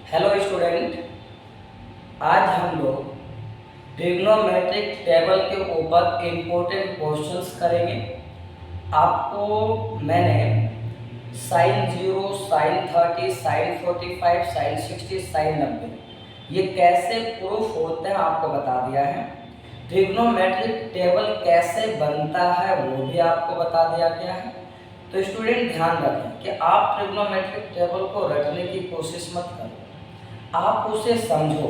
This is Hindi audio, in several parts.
हेलो स्टूडेंट, आज हम लोग ट्रिग्नोमेट्रिक टेबल के ऊपर इम्पोर्टेंट क्वेश्चंस करेंगे। आपको मैंने sine 0, sine 30, sine 45, sine 60, sine 90 ये कैसे प्रूफ होते हैं आपको बता दिया है। ट्रिग्नोमेट्रिक टेबल कैसे बनता है वो भी आपको बता दिया गया है। तो स्टूडेंट ध्यान रखें कि आप ट्रिग्नोमेट्रिक टेबल को रटने की कोशिश मत करो, आप उसे समझो।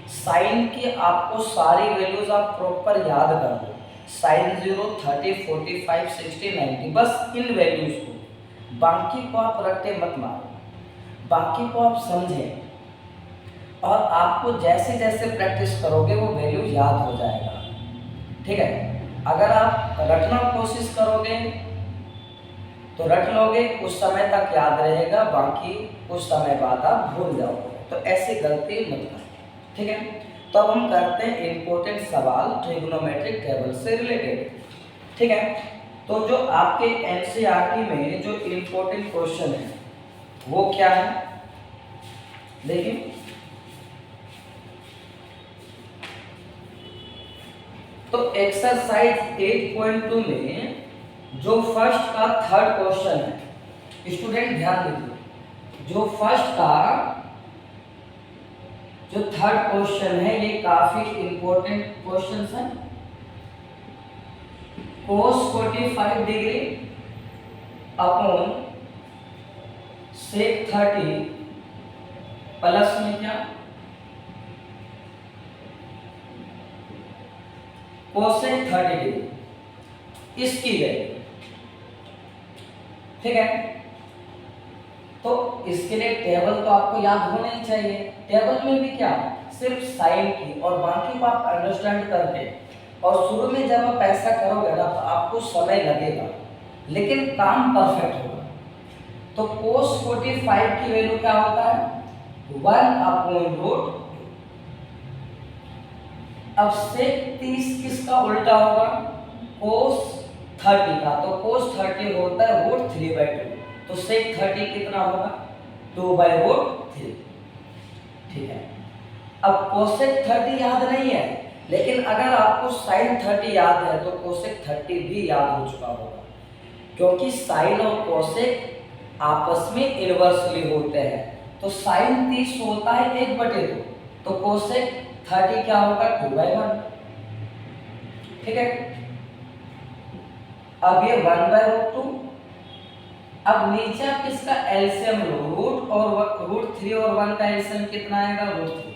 साइन की आपको सारी वैल्यूज आप प्रॉपर याद कर लो। साइन 0, 30, 45, 60, 90 बस इन वैल्यूज को, बाकी को आप रट्टे मत मारो, बाकी को आप समझें और आपको जैसे जैसे प्रैक्टिस करोगे वो वैल्यू याद हो जाएगा। ठीक है, अगर आप रटना कोशिश करोगे तो रट लोगे, कुछ समय तक याद रहेगा, बाकी कुछ समय बाद आप भूल जाओगे। तो ऐसी गलती मत करें। ठीक है, तो अब हम करते हैं इंपॉर्टेंट सवाल ट्रिग्नोमेट्रिक टेबल से रिलेटेड। ठीक है, तो जो आपके एनसीईआरटी में जो इंपॉर्टेंट क्वेश्चन है वो क्या है, देखिए। तो एक्सरसाइज 8.2 में जो फर्स्ट का थर्ड क्वेश्चन है, स्टूडेंट ध्यान दीजिए, जो फर्स्ट का जो थर्ड क्वेश्चन है ये काफी इंपॉर्टेंट क्वेश्चन है। cos 45 degree upon sec 30 plus में क्या cosec 30 डिग्री इसकी वैल्यू। ठीक है, तो इसके लिए टेबल तो आपको याद होना ही चाहिए। टेबल में भी क्या सिर्फ साइन की और बाकी को आप अंडरस्टैंड करके, और शुरू में जब आप ऐसा करोगे ना तो आपको समय लगेगा लेकिन काम परफेक्ट होगा। तो cos 45 की वैल्यू क्या होता है 1/√। अब sec 30 किसका उल्टा होगा cos 30 का, तो cos 30 होता है √3/2, तो sec 30 कितना होगा 2/√3। ठीक है, अब cosec 30 याद नहीं है, लेकिन अगर आपको sin 30 याद है तो cosec 30 भी याद हो चुका होगा, क्योंकि sin और cosec आपस में इनवर्सली होते हैं। तो sin 30 होता है 1/2, तो cosec 30 क्या होगा 2/1। ठीक है, अब ये 1/√2। अब नीचे आप इसका एलसीएम लो, √3 और 1 का एलसीएम कितना आएगा √3।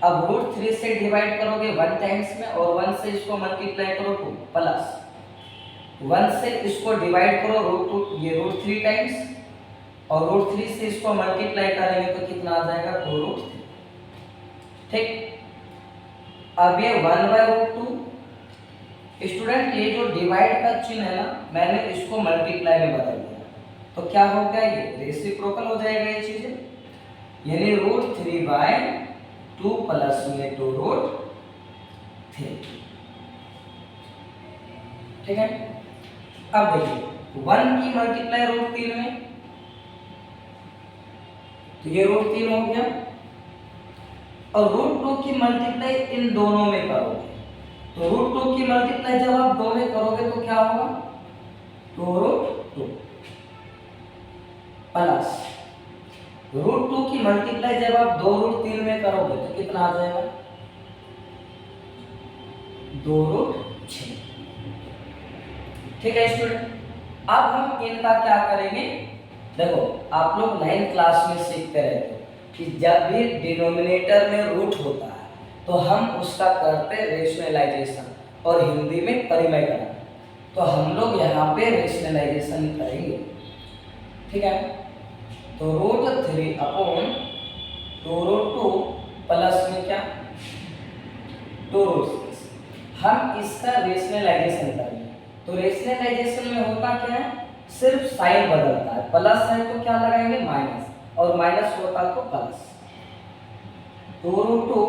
अब √3 से डिवाइड करोगे 1 टाइम्स में, और 1 से इसको मल्टीप्लाई करो 2, प्लस 1 से इसको डिवाइड करो √2 ये √3 टाइम्स, और √3 से इसको मल्टीप्लाई करेंगे तो कितना आ जाएगा 2√3। ठीक, अब ये 1/√2। स्टूडेंट ये जो डिवाइड का चिन्ह है ना, मैंने इसको मल्टीप्लाई में बदल दिया, तो क्या हो गया ये रेसिप्रोकल हो जाएगा ये चीजें, यानी √3/2 प्लस में 2√3। ठीक है, अब देखिए 1 की मल्टीप्लाई √3 में, तो ये √3 हो गया, और √2 की मल्टीप्लाई इन दोनों में करोगे, तो √2 की मल्टीप्लाई जब आप दो में करोगे तो क्या होगा 2√2 प्लस √2 की मल्टीप्लाई जब आप 2√3 में करोगे तो कितना आ जाएगा 2√6। ठीक है स्टूडेंट, अब हम इनका क्या करेंगे, देखो आप लोग 9th क्लास में सीखते रहते कि जब भी डिनोमिनेटर में रूट होता है तो हम उसका करते रेशनलाइजेशन और हिंदी में परिमयकरण, तो हम लोग यहाँ पे रेशनलाइजेशन करेंगे। ठीक है, तो √3 अपॉन 2√2 प्लस में क्या 2√6, हम इसका रेशनलाइजेशन करेंगे। तो रेशनलाइजेशन में होता क्या है, सिर्फ साइन बदलता है, प्लस है तो क्या लगाएंगे माइनस, और माइनस होता तो प्लस। 2√2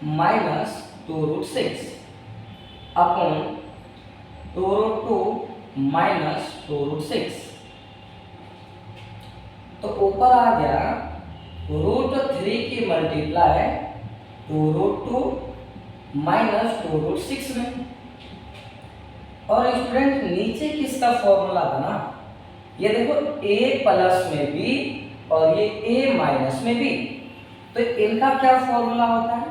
minus 2√6 upon 2√2 minus 2√6। तो ऊपर आ गया √3 की मल्टीप्लाई 2√2 माइनस 2√6 में। और स्टूडेंट नीचे किसका फॉर्मूला बना, ये देखो a प्लस में b और ये a माइनस में b, तो इनका क्या फॉर्मूला होता है,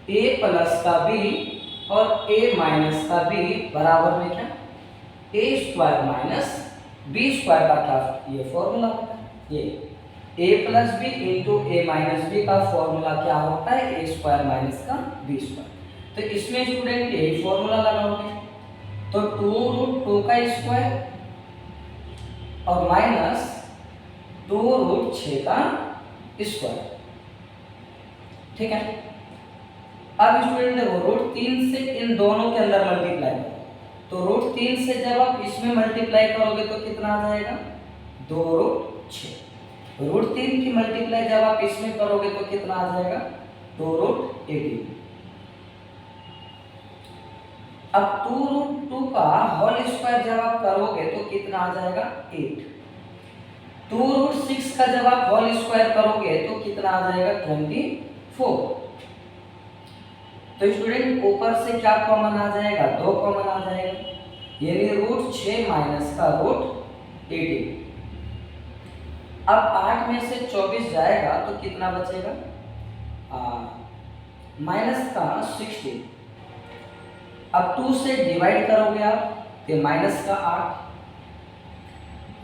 a प्लस का b और a माइनस का b बराबर में क्या, a square minus b square का क्या ये फॉर्मूला होता है। ये a plus B into A minus B का फॉर्मूला क्या होता है, a स्क्वायर माइनस का b स्क्वायर। तो इसमें स्टूडेंट यही फॉर्मूला लगाओगे, तो 2√2 का स्क्वायर और माइनस 2√6 का स्क्वायर। ठीक है, अब स्टूडेंट देखो √3 से इन दोनों के अंदर मल्टीप्लाई करो, तो √3 से जब आप इसमें मल्टीप्लाई करोगे तो कितना आ जाएगा, 2√6। √3 की मल्टीप्लाई जब आप इसमें करोगे तो कितना आ जाएगा, 2√18। अब 2√2 का होल स्क्वायर जब आप करोगे तो कितना आ जाएगा, 8। 2√6 का जब आप होल स्क्वायर करोगे तो कितना आ जाएगा, 24। तो स्टूडेंट ऊपर से क्या कॉमन आ जाएगा, 2 कॉमन आ जाएगा, यानी √6 माइनस का √18। अब 8 में से 24 जाएगा तो कितना बचेगा, माइनस का 16। अब 2 से डिवाइड करोगे आप तो माइनस का 8,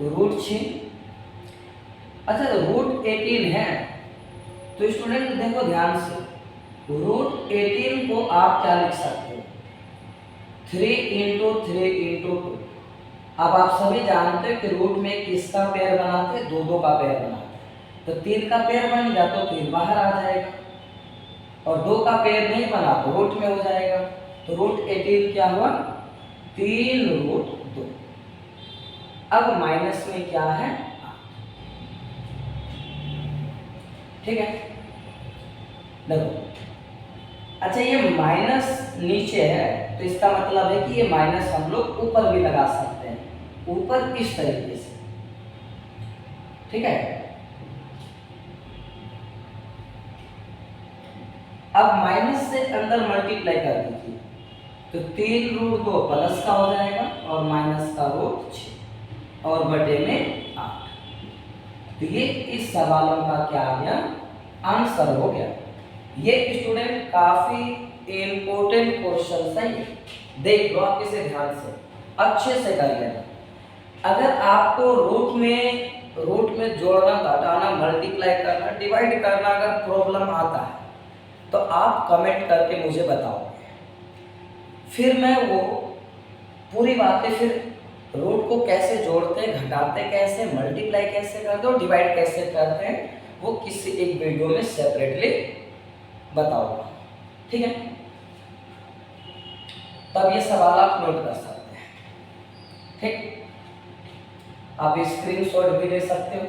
√6। अच्छा √18 है, तो स्टूडेंट देखो ध्यान से, √18 को आप क्या लिख सकते हो, 3 इंटू 3 इंटू 2। अब आप सभी जानते हो कि रूट में किसका पेयर बनाते हैं, 2 का पेयर बनाते हैं। तो 3 का पेयर बन गया तो 3 बाहर आ जाएगा, और 2 का पेयर नहीं बना तो रूट में हो जाएगा। तो √18 क्या हुआ, 3√2। अब माइनस में क्या है, ठीक है देखो। अच्छा ये माइनस नीचे है तो इसका मतलब है कि ये माइनस हम लोग ऊपर भी लगा सकते हैं, ऊपर इस तरीके से, ठीक है। अब माइनस से अंदर मल्टीप्लाई कर दीजिए तो 3√2 प्लस का हो जाएगा और माइनस का √6 और बटे में 8। तो ये इस सवालों का क्या आ गया, आंसर हो गया। ये स्टूडेंट काफी इंपॉर्टेंट क्वेश्चन है, देख लो आप इसे ध्यान से अच्छे से कर लेना। अगर आपको रूट में जोड़ना, घटाना, मल्टीप्लाई करना, डिवाइड करना अगर प्रॉब्लम आता है तो आप कमेंट करके मुझे बताओगे, फिर मैं वो पूरी बातें, फिर रूट को कैसे जोड़ते हैं, घटाते कैसे, मल्टीप्लाई कैसे करते हैं और डिवाइड कैसे करते हैं, वो किसी एक वीडियो में सेपरेटली बताऊंगा, ठीक है। तब ये सवाल आप नोट कर सकते हैं, ठीक। आप स्क्रीनशॉट भी ले सकते हो।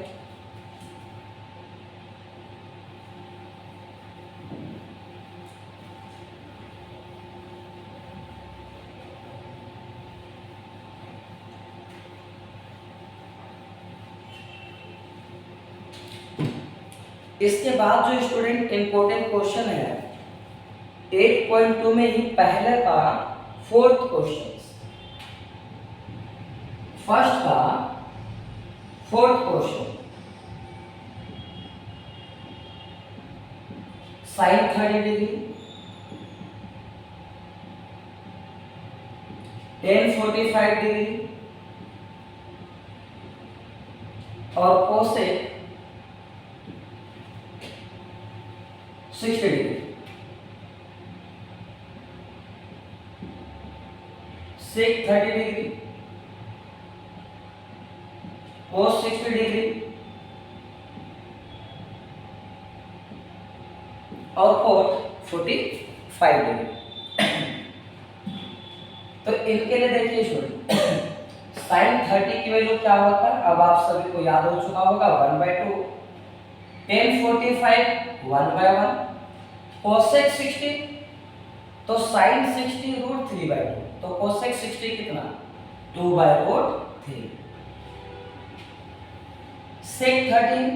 इसके बाद जो स्टूडेंट इंपॉर्टेंट क्वेश्चन है 8.2 में ही पहले का 4th क्वेश्चन, फर्स्ट का 4th question, sine 30 degree, tan 45 degree और cosec 60 degree, sec 30 degree, cos 60 degree और कोट 45 डिग्री। तो इनके लिए देखिए स्टूडेंट, साइन 30 की वैल्यू क्या होता है, अब आप सभी को याद हो चुका होगा, 1/2, टेन 45 1/1, कोसेक 60 तो साइन 60 √3/2, तो कोसेक 60 कितना, 2/√3। सेक 30,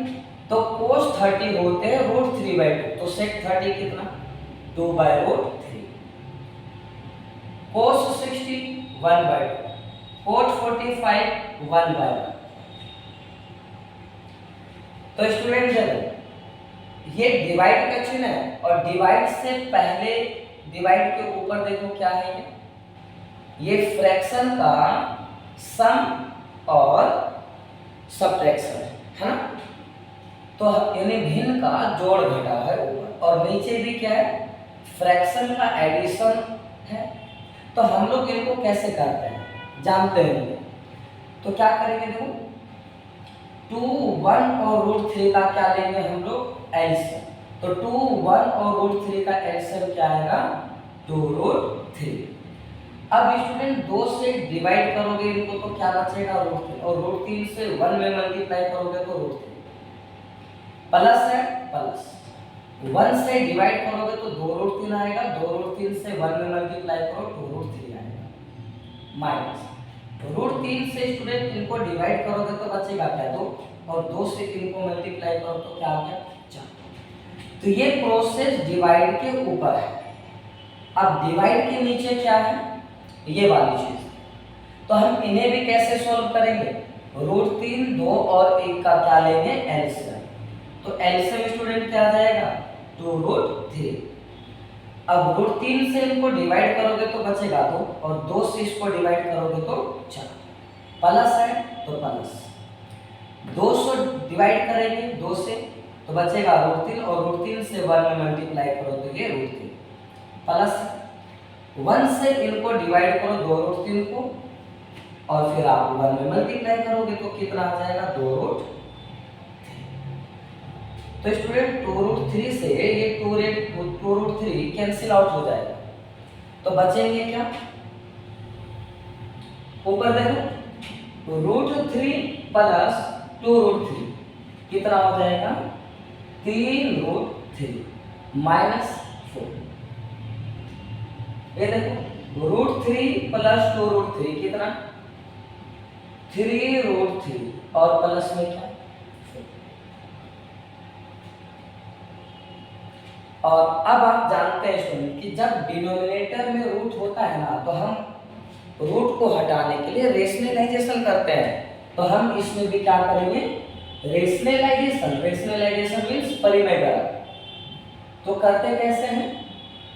तो कोस 30 होते हैं √3/2, तो सेक 30 कितना 2/√3, कोस 60 1/2, कोट 45 1/1। तो स्टूडेंट चलो ये डिवाइड का चिन्ह है और डिवाइड से पहले डिवाइड के ऊपर देखो क्या है, ये फ्रैक्शन का सम और सब्ट्रैक्शन है ना, तो यानी भिन्न का जोड़ घटा है ऊपर, और नीचे भी क्या है फ्रैक्शन का एडिशन है। तो हम लोग इनको कैसे करते हैं जानते हैं, तो क्या करेंगे देखो 2, 1 और √3 का क्या लेंगे हम लोग एलसीएम, तो 2, 1 और √3 का एलसीएम क्या आएगा 2√3। अब स्टूडेंट 2 से डिवाइड करोगे इनको तो क्या बचेगा √3, और √3 से 1 में मल्टीप्लाई करोगे तो √3 प्लस है प्लस, 1 से डिवाइड करोगे तो 2√3 आएगा, 2√3 से 1 में मल्टीप्लाई करो 2√3 आएगा, माइनस √3 से स्टूडेंट इनको डिवाइड करोगे तो बचेगा क्या 2, और 2 से इनको मल्टीप्लाई करो तो क्या आ गया 4। तो ये प्रोसेस डिवाइड के ऊपर है। अब डिवाइड के नीचे क्या है ये वाली चीज, तो हम इन्हें भी कैसे सॉल्व करेंगे, √3 2 और 1 का क्या लेंगे एलसीएम, तो एलसीएम स्टूडेंट क्या आ जाएगा 2√3। अब √3 से इनको डिवाइड करोगे तो बचेगा 2, और 2 से इसको डिवाइड करोगे तो 4, प्लस है तो प्लस, 2 से डिवाइड करेंगे 2 से तो बचेगा √3, और √3 से 1 में मल्टीप्लाई करो तो ये √3 प्लस 1 से इनको डिवाइड करो 2√3 को, और फिर आप 1 में मल्टीप्लाई करोगे तो कितना आ जाएगा 2√3। तो स्टूडेंट 2√3 से ये 2√3 कैंसिल आउट हो जाएगा, तो बचेंगे क्या ऊपर देखो √3 प्लस 2√3 कितना हो जाएगा 3√3 माइनस 4, ये देखो √3 प्लस 2√3 कितना 3√3, और प्लस में क्या 4। और अब आप जानते हैं स्टूडेंट कि जब डिनोमिनेटर में रूट होता है ना, तो हम रूट को हटाने के लिए रेशनलाइजेशन करते हैं, तो हम इसमें भी क्या करेंगे रेशनलाइजेशन, रेशनलाइजेशन मींस परिमेय गुणन। तो करते कैसे हैं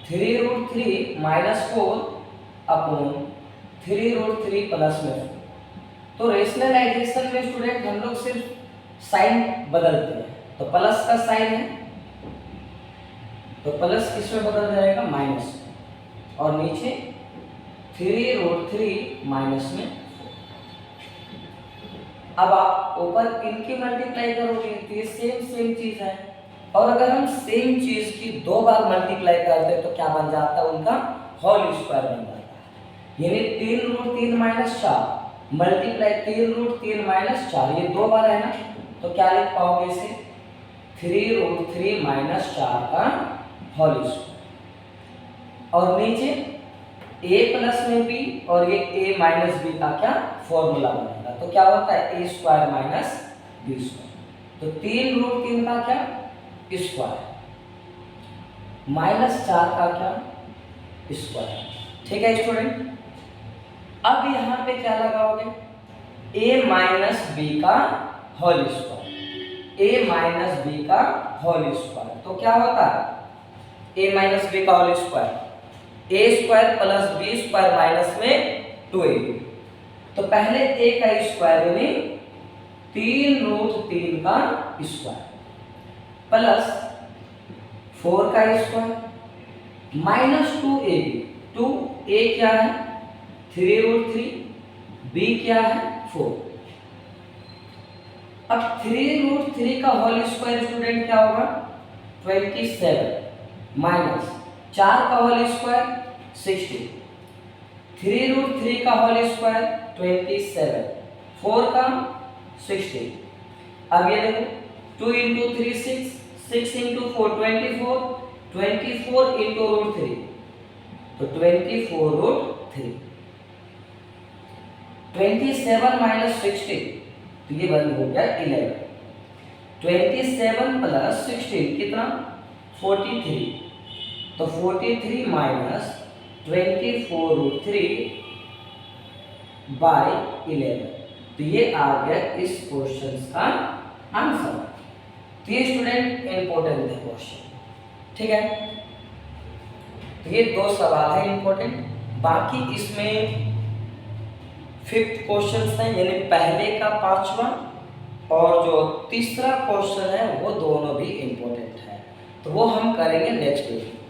3√3 माइनस 4 अपॉन 3√3 प्लस में 4। तो रेशनलाइजेशन में स्टूडेंट हम लोग सिर्फ साइन बदलते हैं, तो प्लस का साइन है तो प्लस किसमें बदल जाएगा माइनस, और नीचे 3√3 माइनस में 4। अब आप ऊपर इनकी मल्टीप्लाई करोगे तो ये सेम चीज है, और अगर हम सेम चीज की 2 बार मल्टीप्लाई करते हैं तो क्या बन जाता है उनका होल स्क्वायर बन जाता है, यानी 3√3 माइनस 4 मल्टीप्लाई 3√3 माइनस 4, ये 2 बार है ना, तो क्या लिख पाओगे इसे 3√3 माइनस 4 का होल स्क्वायर, और नीचे a प्लस में b और ये a माइनस b का क्या फॉर्मूला बनेगा, तो क्या होता है a square minus b square, तो 3√3 का क्या स्क्वायर माइनस 4 का क्या स्क्वायर। ठीक है स्टूडेंट, अब यहाँ पे क्या लगाओगे a माइनस b का whole square, a minus b का होल स्क्वायर, तो क्या होता है a माइनस b का whole square a square plus b square minus में 2a, तो पहले a का स्क्वायर यानी 3√3 का स्क्वायर प्लस 4 का स्क्वायर माइनस 2ab, 2a क्या है 3√3, b क्या है 4। अब 3√3 का होल स्क्वायर स्टूडेंट क्या होगा 27 माइनस 4 का होल स्क्वायर 60, 3√3 का होल स्क्वायर 27, 4 का 60। अब ये देखो 2 इंटू 3 6, 6 इंटू 4 24, 24 इंटू √3 तो 24√3, 27 माइनस 60 तो ये बन हो गया 11। 27 प्लस 16 कितना 43, तो 43 माइनस 24√3 बाई 11, तो ये आ गया इस क्वेश्चन का आंसर। तो ये स्टूडेंट इंपॉर्टेंट है क्वेश्चन, ठीक है। तो ये 2 सवाल है इंपॉर्टेंट, बाकी इसमें 5th क्वेश्चन है, यानी पहले का 5वां और जो तीसरा क्वेश्चन है वो दोनों भी इंपॉर्टेंट है, तो वो हम करेंगे नेक्स्ट वीडियो।